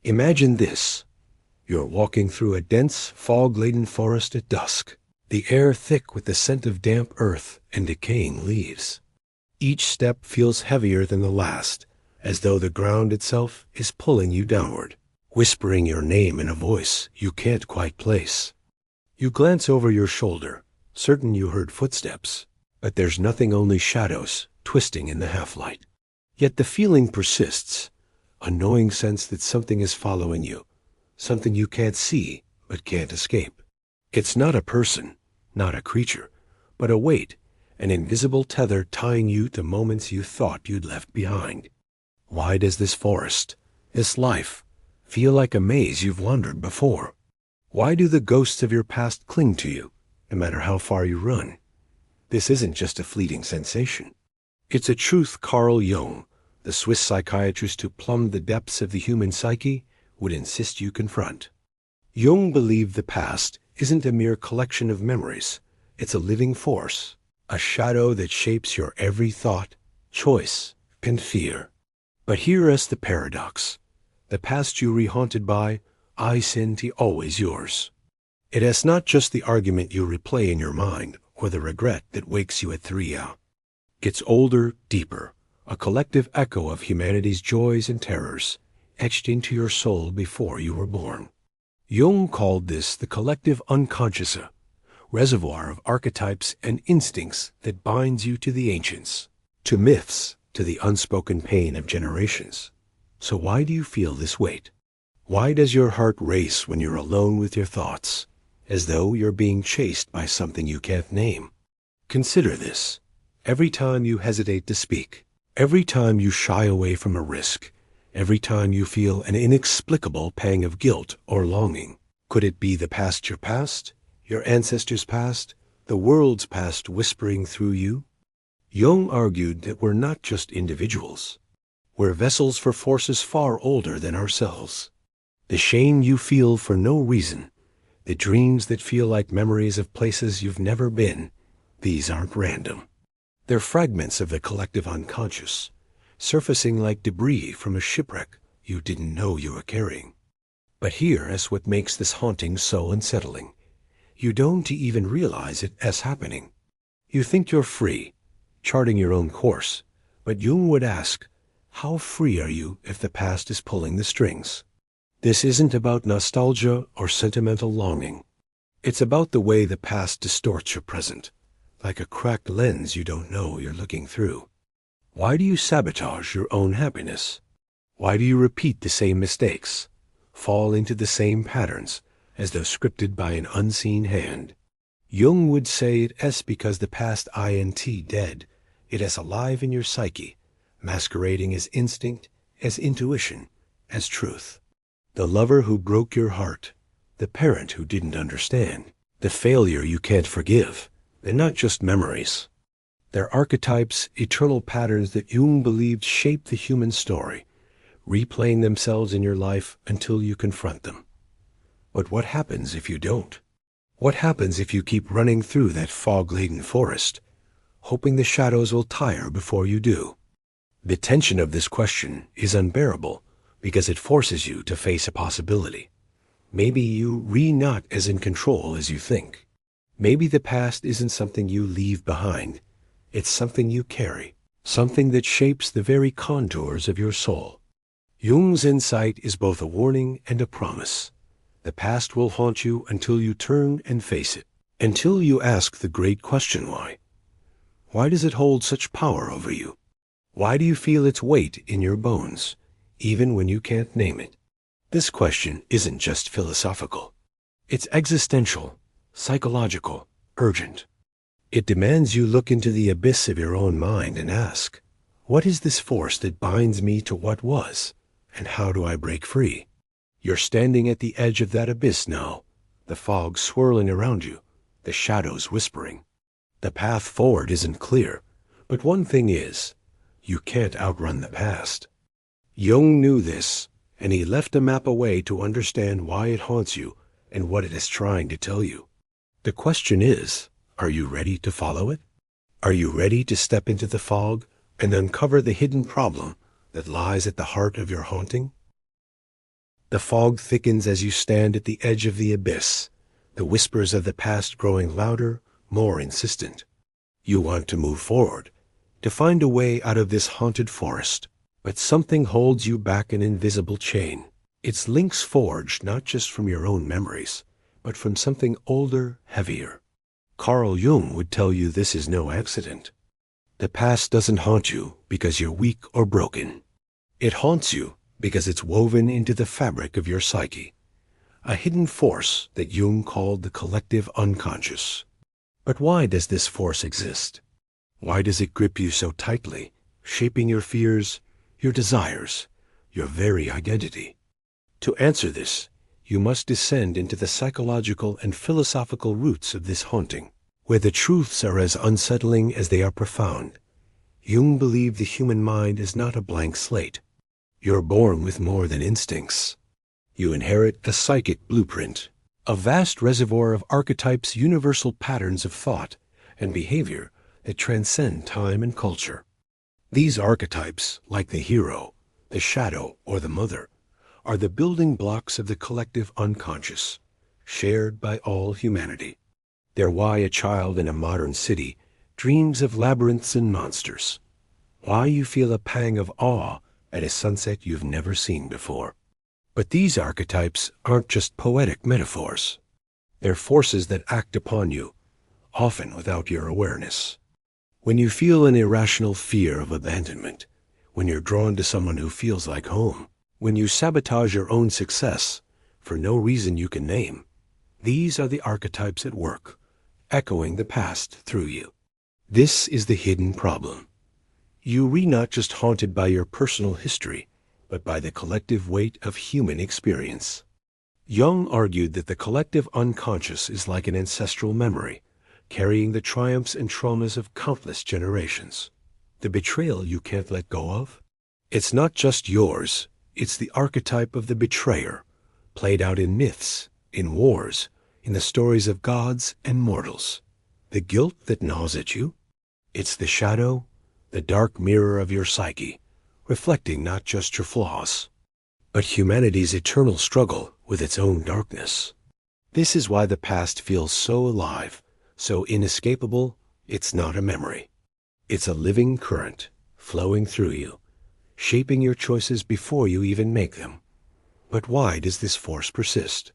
Imagine this. You're walking through a dense, fog-laden forest at dusk, the air thick with the scent of damp earth and decaying leaves. Each step feels heavier than the last, as though the ground itself is pulling you downward, whispering your name in a voice you can't quite place. You glance over your shoulder, certain you heard footsteps, but there's nothing, only shadows twisting in the half-light. Yet the feeling persists, a gnawing sense that something is following you, something you can't see but can't escape. It's not a person, not a creature, but a weight, an invisible tether tying you to moments you thought you'd left behind. Why does this forest, this life, feel like a maze you've wandered before? Why do the ghosts of your past cling to you, no matter how far you run? This isn't just a fleeting sensation. It's a truth Carl Jung, the Swiss psychiatrist who plumbed the depths of the human psyche, would insist you confront. Jung believed the past isn't a mere collection of memories. It's a living force, a shadow that shapes your every thought, choice, and fear. But here is the paradox. The past you rehaunted by, I senti always yours. It is not just the argument you replay in your mind or the regret that wakes you at 3 a.m. It's older, deeper, a collective echo of humanity's joys and terrors, etched into your soul before you were born. Jung called this the collective unconscious, reservoir of archetypes and instincts that binds you to the ancients, to myths, to the unspoken pain of generations. So why do you feel this weight? Why does your heart race when you're alone with your thoughts, as though you're being chased by something you can't name? Consider this. Every time you hesitate to speak, every time you shy away from a risk, every time you feel an inexplicable pang of guilt or longing, could it be the past, your ancestors' past, the world's past whispering through you? Jung argued that we're not just individuals. We're vessels for forces far older than ourselves. The shame you feel for no reason, the dreams that feel like memories of places you've never been, these aren't random. They're fragments of the collective unconscious, surfacing like debris from a shipwreck you didn't know you were carrying. But here is what makes this haunting so unsettling. You don't even realize it as happening. You think you're free, charting your own course, but Jung would ask, how free are you if the past is pulling the strings? This isn't about nostalgia or sentimental longing. It's about the way the past distorts your present, like a cracked lens you don't know you're looking through. Why do you sabotage your own happiness? Why do you repeat the same mistakes, fall into the same patterns, as though scripted by an unseen hand? Jung would say it is because the past isn't dead. It is alive in your psyche, masquerading as instinct, as intuition, as truth. The lover who broke your heart, the parent who didn't understand, the failure you can't forgive, they're not just memories. They're archetypes, eternal patterns that Jung believed shape the human story, replaying themselves in your life until you confront them. But what happens if you don't? What happens if you keep running through that fog-laden forest, hoping the shadows will tire before you do? The tension of this question is unbearable because it forces you to face a possibility. Maybe you not as in control as you think. Maybe the past isn't something you leave behind. It's something you carry, something that shapes the very contours of your soul. Jung's insight is both a warning and a promise. The past will haunt you until you turn and face it, until you ask the great question why. Why does it hold such power over you? Why do you feel its weight in your bones, even when you can't name it? This question isn't just philosophical. It's existential, psychological, urgent. It demands you look into the abyss of your own mind and ask, what is this force that binds me to what was, and how do I break free? You're standing at the edge of that abyss now, the fog swirling around you, the shadows whispering. The path forward isn't clear, but one thing is, you can't outrun the past. Jung knew this, and he left a map away to understand why it haunts you and what it is trying to tell you. The question is, are you ready to follow it? Are you ready to step into the fog and uncover the hidden problem that lies at the heart of your haunting? The fog thickens as you stand at the edge of the abyss, the whispers of the past growing louder, more insistent. You want to move forward, to find a way out of this haunted forest, but something holds you back, an invisible chain. Its links forged not just from your own memories, but from something older, heavier. Carl Jung would tell you this is no accident. The past doesn't haunt you because you're weak or broken. It haunts you because it's woven into the fabric of your psyche, a hidden force that Jung called the collective unconscious. But why does this force exist? Why does it grip you so tightly, shaping your fears, your desires, your very identity? To answer this, you must descend into the psychological and philosophical roots of this haunting, where the truths are as unsettling as they are profound. Jung believed the human mind is not a blank slate. You're born with more than instincts. You inherit the psychic blueprint, a vast reservoir of archetypes, universal patterns of thought and behavior that transcend time and culture. These archetypes, like the hero, the shadow, or the mother, are the building blocks of the collective unconscious, shared by all humanity. They're why a child in a modern city dreams of labyrinths and monsters, why you feel a pang of awe at a sunset you've never seen before. But these archetypes aren't just poetic metaphors. They're forces that act upon you, often without your awareness. When you feel an irrational fear of abandonment, when you're drawn to someone who feels like home, when you sabotage your own success for no reason you can name, these are the archetypes at work, echoing the past through you. This is the hidden problem. You are not just haunted by your personal history, but by the collective weight of human experience. Jung argued that the collective unconscious is like an ancestral memory, carrying the triumphs and traumas of countless generations. The betrayal you can't let go of? It's not just yours. It's the archetype of the betrayer, played out in myths, in wars, in the stories of gods and mortals. The guilt that gnaws at you? It's the shadow, the dark mirror of your psyche, reflecting not just your flaws, but humanity's eternal struggle with its own darkness. This is why the past feels so alive, so inescapable. It's not a memory. It's a living current, flowing through you, shaping your choices before you even make them. But why does this force persist?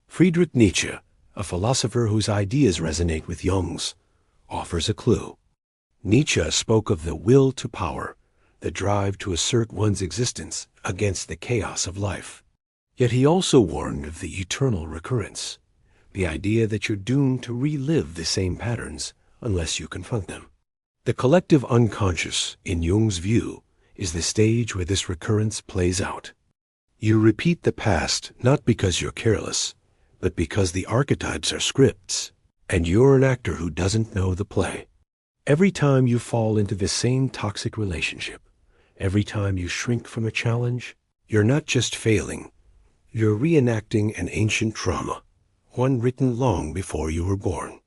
Friedrich Nietzsche, a philosopher whose ideas resonate with Jung's, offers a clue. Nietzsche spoke of the will to power, the drive to assert one's existence against the chaos of life. Yet he also warned of the eternal recurrence, the idea that you're doomed to relive the same patterns unless you confront them. The collective unconscious, in Jung's view, is the stage where this recurrence plays out. You repeat the past not because you're careless, but because the archetypes are scripts, and you're an actor who doesn't know the play. Every time you fall into the same toxic relationship, every time you shrink from a challenge, you're not just failing, you're reenacting an ancient trauma, one written long before you were born.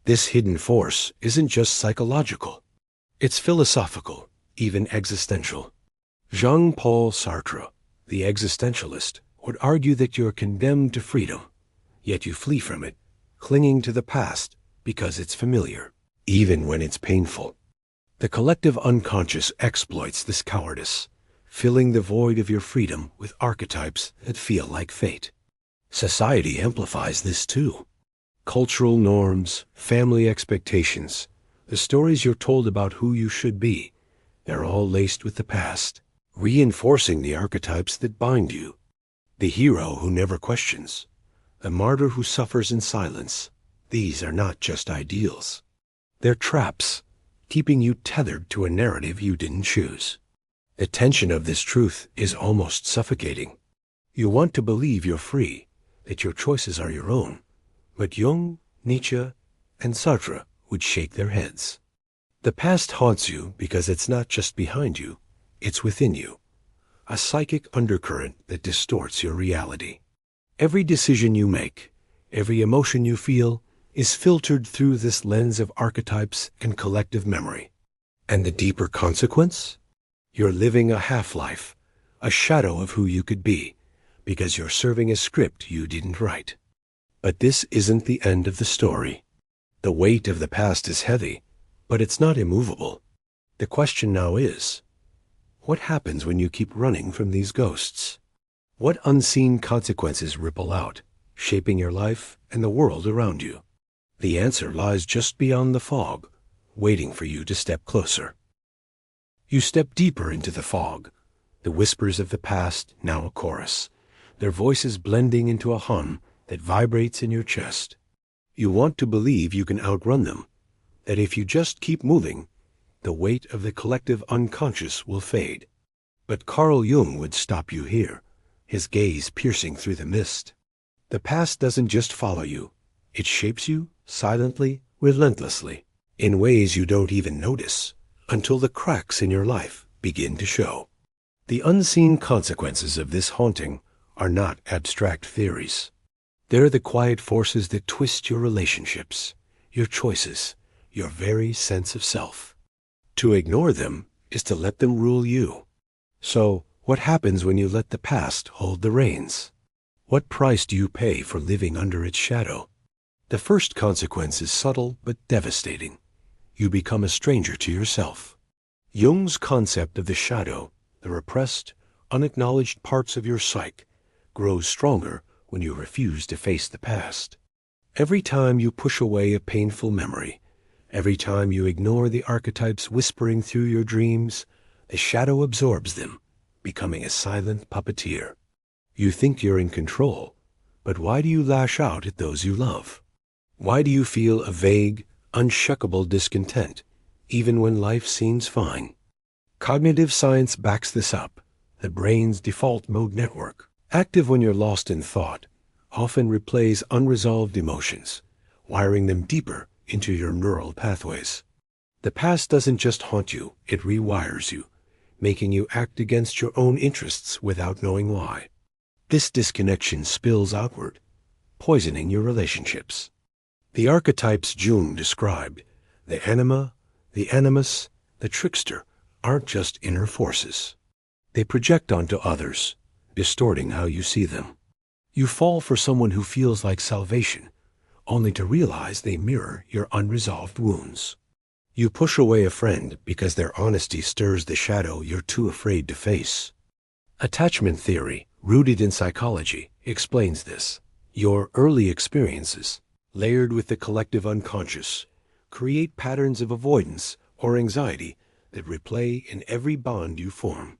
This hidden force isn't just psychological, it's philosophical, even existential. Jean-Paul Sartre, the existentialist, would argue that you're condemned to freedom, yet you flee from it, clinging to the past because it's familiar, even when it's painful. The collective unconscious exploits this cowardice, filling the void of your freedom with archetypes that feel like fate. Society amplifies this too. Cultural norms, family expectations, the stories you're told about who you should be, they're all laced with the past, reinforcing the archetypes that bind you. The hero who never questions, the martyr who suffers in silence, these are not just ideals. They're traps, keeping you tethered to a narrative you didn't choose. The tension of this truth is almost suffocating. You want to believe you're free, that your choices are your own, but Jung, Nietzsche, and Sartre would shake their heads. The past haunts you because it's not just behind you, it's within you, a psychic undercurrent that distorts your reality. Every decision you make, every emotion you feel, is filtered through this lens of archetypes and collective memory. And the deeper consequence? You're living a half-life, a shadow of who you could be, because you're serving a script you didn't write. But this isn't the end of the story. The weight of the past is heavy, but it's not immovable. The question now is, what happens when you keep running from these ghosts? What unseen consequences ripple out, shaping your life and the world around you? The answer lies just beyond the fog, waiting for you to step closer. You step deeper into the fog, the whispers of the past now a chorus, their voices blending into a hum that vibrates in your chest. You want to believe you can outrun them, that if you just keep moving, the weight of the collective unconscious will fade. But Carl Jung would stop you here, his gaze piercing through the mist. The past doesn't just follow you. It shapes you, silently, relentlessly, in ways you don't even notice, until the cracks in your life begin to show. The unseen consequences of this haunting are not abstract theories. They're the quiet forces that twist your relationships, your choices, your very sense of self. To ignore them is to let them rule you. So, what happens when you let the past hold the reins? What price do you pay for living under its shadow? The first consequence is subtle but devastating. You become a stranger to yourself. Jung's concept of the shadow, the repressed, unacknowledged parts of your psyche, grows stronger when you refuse to face the past. Every time you push away a painful memory, every time you ignore the archetypes whispering through your dreams, the shadow absorbs them, becoming a silent puppeteer. You think you're in control, but why do you lash out at those you love? Why do you feel a vague, unshuckable discontent, even when life seems fine? Cognitive science backs this up. The brain's default mode network, active when you're lost in thought, often replays unresolved emotions, wiring them deeper into your neural pathways. The past doesn't just haunt you, it rewires you, making you act against your own interests without knowing why. This disconnection spills outward, poisoning your relationships. The archetypes Jung described, the anima, the animus, the trickster, aren't just inner forces. They project onto others, distorting how you see them. You fall for someone who feels like salvation, only to realize they mirror your unresolved wounds. You push away a friend because their honesty stirs the shadow you're too afraid to face. Attachment theory, rooted in psychology, explains this. Your early experiences, layered with the collective unconscious, create patterns of avoidance or anxiety that replay in every bond you form.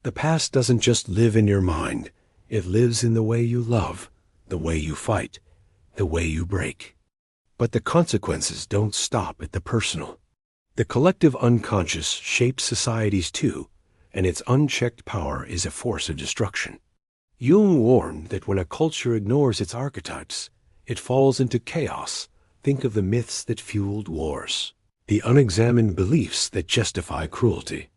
The past doesn't just live in your mind, it lives in the way you love, the way you fight, the way you break. But the consequences don't stop at the personal. The collective unconscious shapes societies too, and its unchecked power is a force of destruction. Jung warned that when a culture ignores its archetypes, it falls into chaos. Think of the myths that fueled wars, the unexamined beliefs that justify cruelty.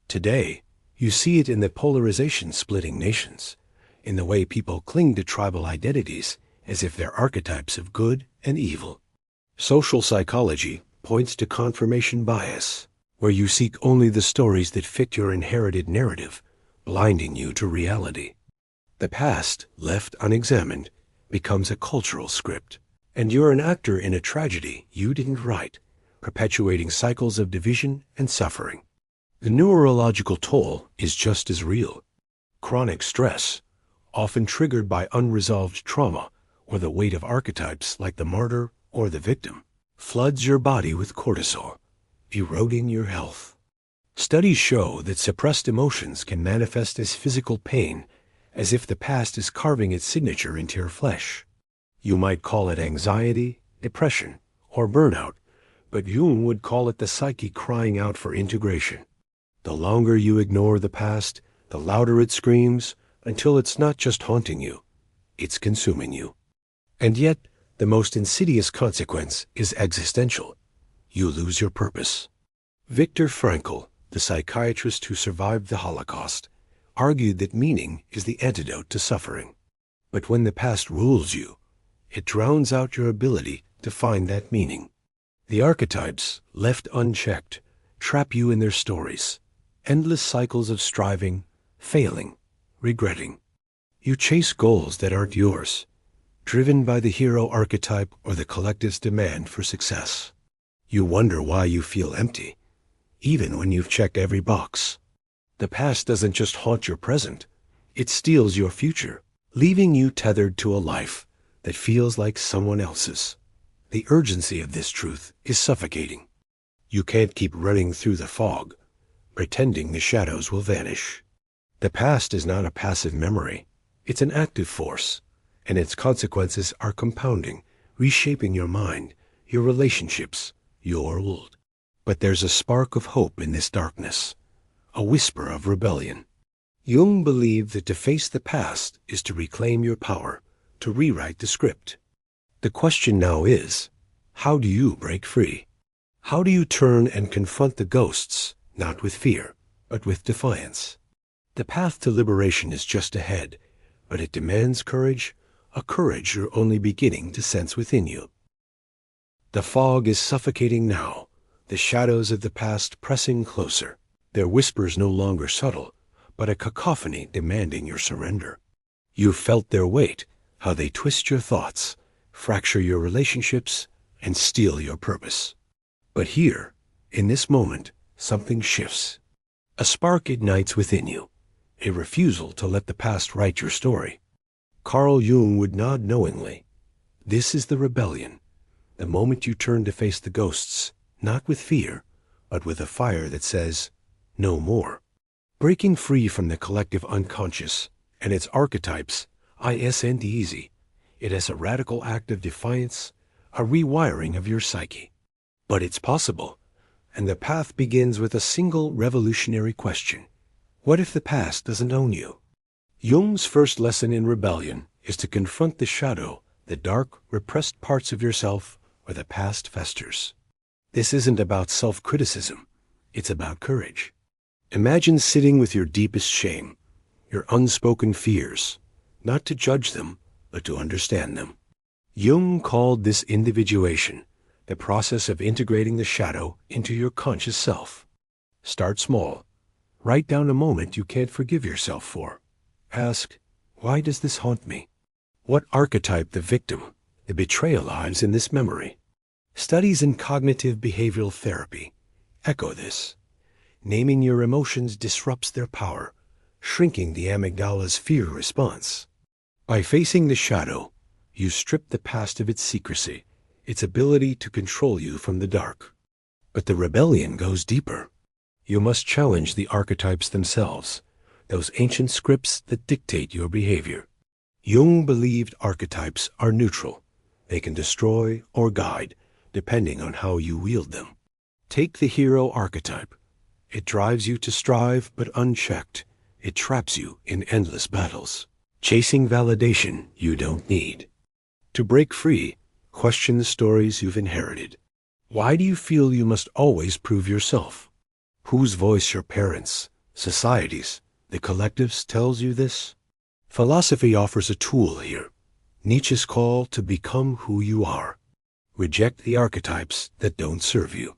Today, you see it in the polarization splitting nations, in the way people cling to tribal identities as if they're archetypes of good and evil. Social psychology points to confirmation bias, where you seek only the stories that fit your inherited narrative, blinding you to reality. The past, left unexamined, becomes a cultural script, and you're an actor in a tragedy you didn't write, perpetuating cycles of division and suffering. The neurological toll is just as real. Chronic stress, often triggered by unresolved trauma or the weight of archetypes like the martyr or the victim, floods your body with cortisol, eroding your health. Studies show that suppressed emotions can manifest as physical pain, as if the past is carving its signature into your flesh. You might call it anxiety, depression, or burnout, but Jung would call it the psyche crying out for integration. The longer you ignore the past, the louder it screams, until it's not just haunting you, it's consuming you. And yet, the most insidious consequence is existential. You lose your purpose. Viktor Frankl, the psychiatrist who survived the Holocaust, argued that meaning is the antidote to suffering. But when the past rules you, it drowns out your ability to find that meaning. The archetypes, left unchecked, trap you in their stories, endless cycles of striving, failing, regretting. You chase goals that aren't yours, driven by the hero archetype or the collective's demand for success. You wonder why you feel empty, even when you've checked every box. The past doesn't just haunt your present, it steals your future, leaving you tethered to a life that feels like someone else's. The urgency of this truth is suffocating. You can't keep running through the fog, pretending the shadows will vanish. The past is not a passive memory, it's an active force, and its consequences are compounding, reshaping your mind, your relationships, your world. But there's a spark of hope in this darkness, a whisper of rebellion. Jung believed that to face the past is to reclaim your power, to rewrite the script. The question now is, how do you break free? How do you turn and confront the ghosts, not with fear, but with defiance? The path to liberation is just ahead, but it demands courage, a courage you're only beginning to sense within you. The fog is suffocating now, the shadows of the past pressing closer, their whispers no longer subtle, but a cacophony demanding your surrender. You've felt their weight, how they twist your thoughts, fracture your relationships, and steal your purpose. But here, in this moment, something shifts. A spark ignites within you, a refusal to let the past write your story. Carl Jung would nod knowingly. This is the rebellion, the moment you turn to face the ghosts, not with fear, but with a fire that says, no more. Breaking free from the collective unconscious and its archetypes isn't easy. It is a radical act of defiance, a rewiring of your psyche. But it's possible, and the path begins with a single revolutionary question. What if the past doesn't own you? Jung's first lesson in rebellion is to confront the shadow, the dark, repressed parts of yourself where the past festers. This isn't about self-criticism, it's about courage. Imagine sitting with your deepest shame, your unspoken fears, not to judge them, but to understand them. Jung called this individuation, the process of integrating the shadow into your conscious self. Start small. Write down a moment you can't forgive yourself for. Ask, why does this haunt me? What archetype the victim, the betrayal lies in this memory? Studies in cognitive behavioral therapy echo this. Naming your emotions disrupts their power, shrinking the amygdala's fear response. By facing the shadow, you strip the past of its secrecy, its ability to control you from the dark. But the rebellion goes deeper. You must challenge the archetypes themselves, those ancient scripts that dictate your behavior. Jung believed archetypes are neutral. They can destroy or guide, depending on how you wield them. Take the hero archetype. It drives you to strive, but unchecked, it traps you in endless battles, chasing validation you don't need. To break free, question the stories you've inherited. Why do you feel you must always prove yourself? Whose voice your parents, societies, the collectives tells you this? Philosophy offers a tool here. Nietzsche's call to become who you are. Reject the archetypes that don't serve you.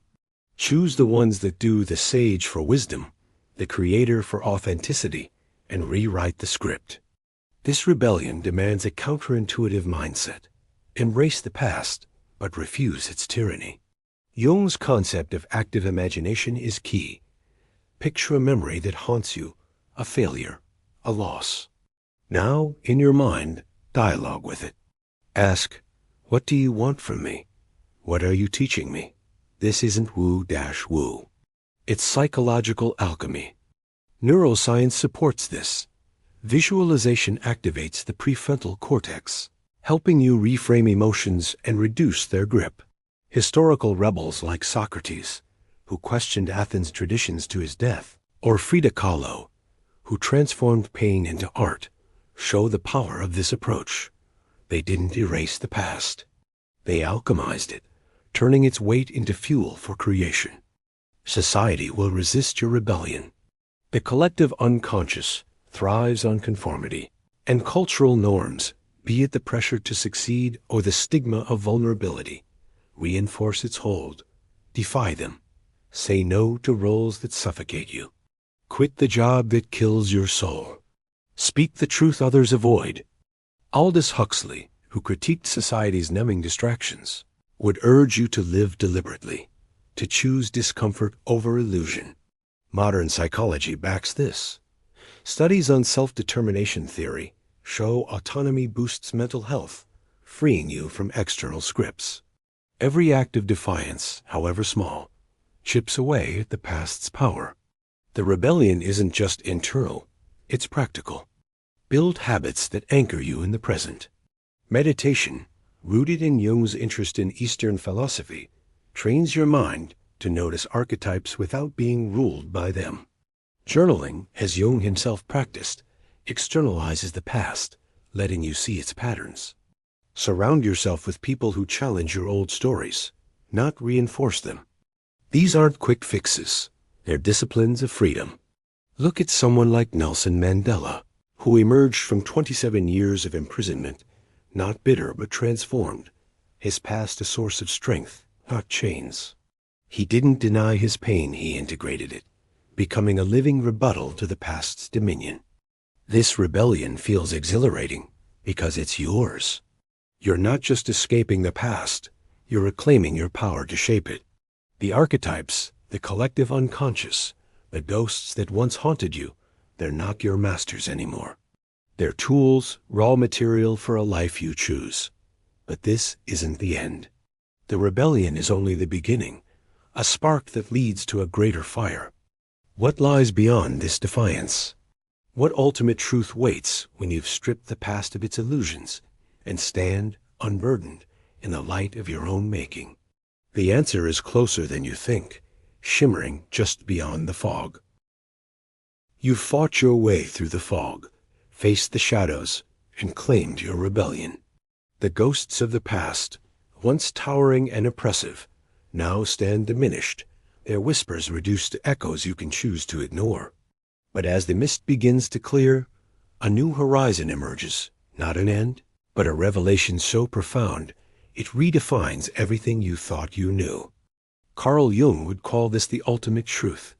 Choose the ones that do, the sage for wisdom, the creator for authenticity, and rewrite the script. This rebellion demands a counterintuitive mindset. Embrace the past, but refuse its tyranny. Jung's concept of active imagination is key. Picture a memory that haunts you, a failure, a loss. Now, in your mind, dialogue with it. Ask, what do you want from me? What are you teaching me? This isn't woo-woo. It's psychological alchemy. Neuroscience supports this. Visualization activates the prefrontal cortex, helping you reframe emotions and reduce their grip. Historical rebels like Socrates, who questioned Athens' traditions to his death, or Frida Kahlo, who transformed pain into art, show the power of this approach. They didn't erase the past. They alchemized it, turning its weight into fuel for creation. Society will resist your rebellion. The collective unconscious thrives on conformity, and cultural norms, be it the pressure to succeed or the stigma of vulnerability, reinforce its hold. Defy them. Say no to roles that suffocate you. Quit the job that kills your soul. Speak the truth others avoid. Aldous Huxley, who critiqued society's numbing distractions, would urge you to live deliberately, to choose discomfort over illusion. Modern psychology backs this. Studies on self-determination theory show autonomy boosts mental health, freeing you from external scripts. Every act of defiance, however small, chips away at the past's power. The rebellion isn't just internal, it's practical. Build habits that anchor you in the present. Meditation, rooted in Jung's interest in Eastern philosophy, trains your mind to notice archetypes without being ruled by them. Journaling, as Jung himself practiced, externalizes the past, letting you see its patterns. Surround yourself with people who challenge your old stories, not reinforce them. These aren't quick fixes. They're disciplines of freedom. Look at someone like Nelson Mandela, who emerged from 27 years of imprisonment, not bitter but transformed, his past a source of strength, not chains. He didn't deny his pain, he integrated it, becoming a living rebuttal to the past's dominion. This rebellion feels exhilarating because it's yours. You're not just escaping the past, you're reclaiming your power to shape it. The archetypes, the collective unconscious, the ghosts that once haunted you, they're not your masters anymore. They're tools, raw material for a life you choose. But this isn't the end. The rebellion is only the beginning, a spark that leads to a greater fire. What lies beyond this defiance? What ultimate truth waits when you've stripped the past of its illusions and stand, unburdened, in the light of your own making? The answer is closer than you think, shimmering just beyond the fog. You've fought your way through the fog, faced the shadows, and claimed your rebellion. The ghosts of the past, once towering and oppressive, now stand diminished, their whispers reduced to echoes you can choose to ignore. But as the mist begins to clear, a new horizon emerges, not an end, but a revelation so profound, it redefines everything you thought you knew. Carl Jung would call this the ultimate truth,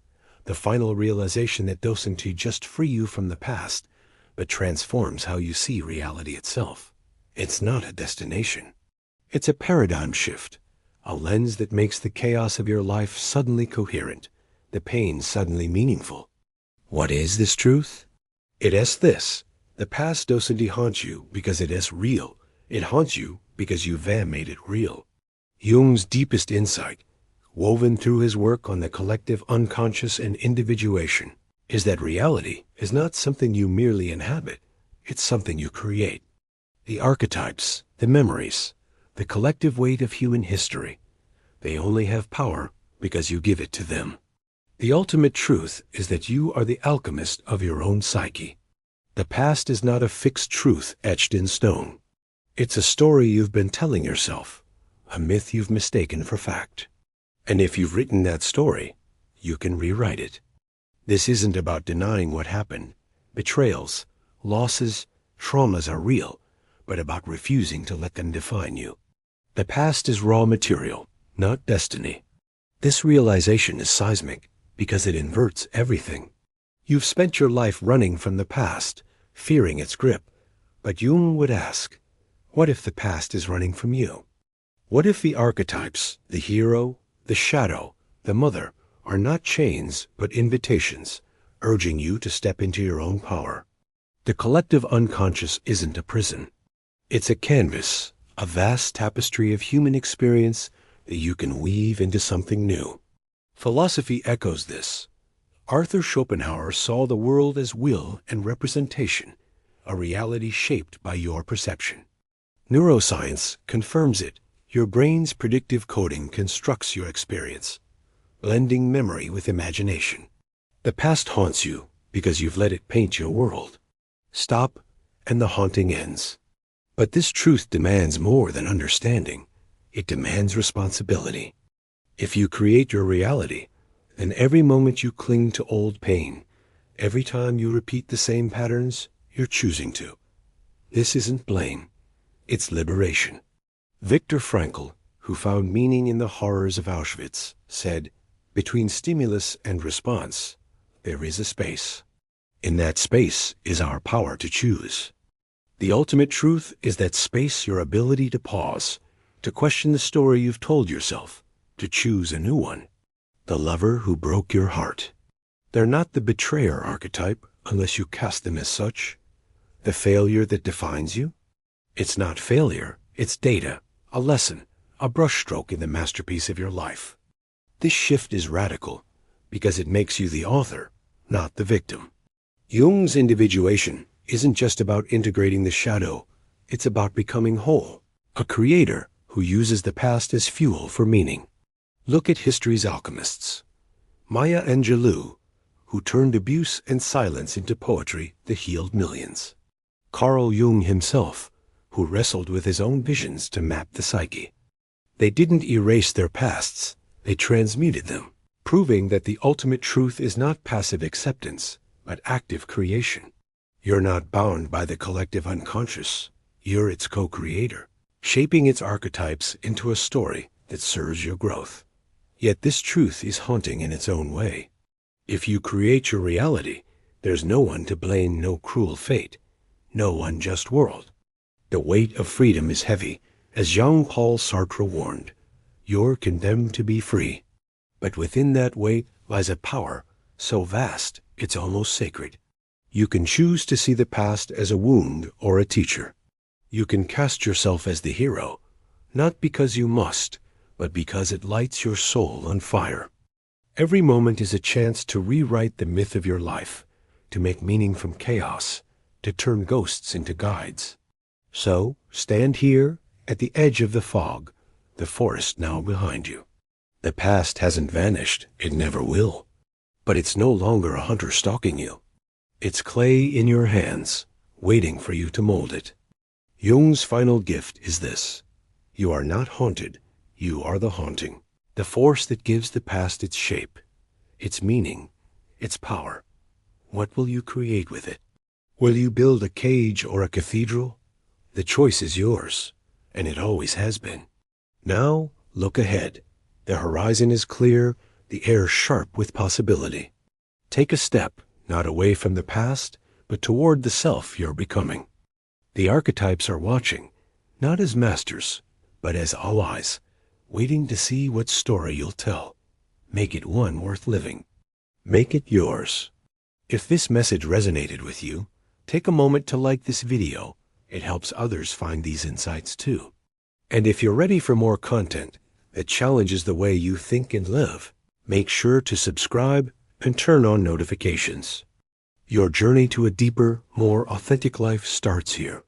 the final realization that doesn't just free you from the past, but transforms how you see reality itself. It's not a destination. It's a paradigm shift, a lens that makes the chaos of your life suddenly coherent, the pain suddenly meaningful. What is this truth? It is this: the past doesn't haunt you because it is real. It haunts you because you've made it real. Jung's deepest insight, woven through his work on the collective unconscious and individuation, is that reality is not something you merely inhabit, it's something you create. The archetypes, the memories, the collective weight of human history, they only have power because you give it to them. The ultimate truth is that you are the alchemist of your own psyche. The past is not a fixed truth etched in stone. It's a story you've been telling yourself, a myth you've mistaken for fact. And if you've written that story, you can rewrite it. This isn't about denying what happened. Betrayals, losses, traumas are real, but about refusing to let them define you. The past is raw material, not destiny. This realization is seismic because it inverts everything. You've spent your life running from the past, fearing its grip, but Jung would ask, what if the past is running from you? What if the archetypes, the hero, the shadow, the mother, are not chains but invitations, urging you to step into your own power? The collective unconscious isn't a prison. It's a canvas, a vast tapestry of human experience that you can weave into something new. Philosophy echoes this. Arthur Schopenhauer saw the world as will and representation, a reality shaped by your perception. Neuroscience confirms it. Your brain's predictive coding constructs your experience, blending memory with imagination. The past haunts you because you've let it paint your world. Stop, and the haunting ends. But this truth demands more than understanding. It demands responsibility. If you create your reality, then every moment you cling to old pain, every time you repeat the same patterns, you're choosing to. This isn't blame. It's liberation. Viktor Frankl, who found meaning in the horrors of Auschwitz, said, "Between stimulus and response, there is a space." In that space is our power to choose. The ultimate truth is that space, your ability to pause, to question the story you've told yourself, to choose a new one. The lover who broke your heart. They're not the betrayer archetype unless you cast them as such. The failure that defines you? It's not failure, it's data, a lesson, a brushstroke in the masterpiece of your life. This shift is radical because it makes you the author, not the victim. Jung's individuation isn't just about integrating the shadow, it's about becoming whole, a creator who uses the past as fuel for meaning. Look at history's alchemists. Maya Angelou, who turned abuse and silence into poetry that healed millions. Carl Jung himself, who wrestled with his own visions to map the psyche. They didn't erase their pasts, they transmuted them, proving that the ultimate truth is not passive acceptance, but active creation. You're not bound by the collective unconscious. You're its co-creator, shaping its archetypes into a story that serves your growth. Yet this truth is haunting in its own way. If you create your reality, there's no one to blame, no cruel fate, no unjust world. The weight of freedom is heavy, as Jean-Paul Sartre warned. You're condemned to be free. But within that weight lies a power so vast it's almost sacred. You can choose to see the past as a wound or a teacher. You can cast yourself as the hero, not because you must, but because it lights your soul on fire. Every moment is a chance to rewrite the myth of your life, to make meaning from chaos, to turn ghosts into guides. So, stand here at the edge of the fog, the forest now behind you. The past hasn't vanished, it never will. But it's no longer a hunter stalking you. It's clay in your hands, waiting for you to mold it. Jung's final gift is this. You are not haunted, you are the haunting. The force that gives the past its shape, its meaning, its power. What will you create with it? Will you build a cage or a cathedral? The choice is yours, and it always has been. Now, look ahead. The horizon is clear, the air sharp with possibility. Take a step, not away from the past, but toward the self you're becoming. The archetypes are watching, not as masters, but as allies, waiting to see what story you'll tell. Make it one worth living. Make it yours. If this message resonated with you, take a moment to like this video. It helps others find these insights too. And if you're ready for more content that challenges the way you think and live, make sure to subscribe and turn on notifications. Your journey to a deeper, more authentic life starts here.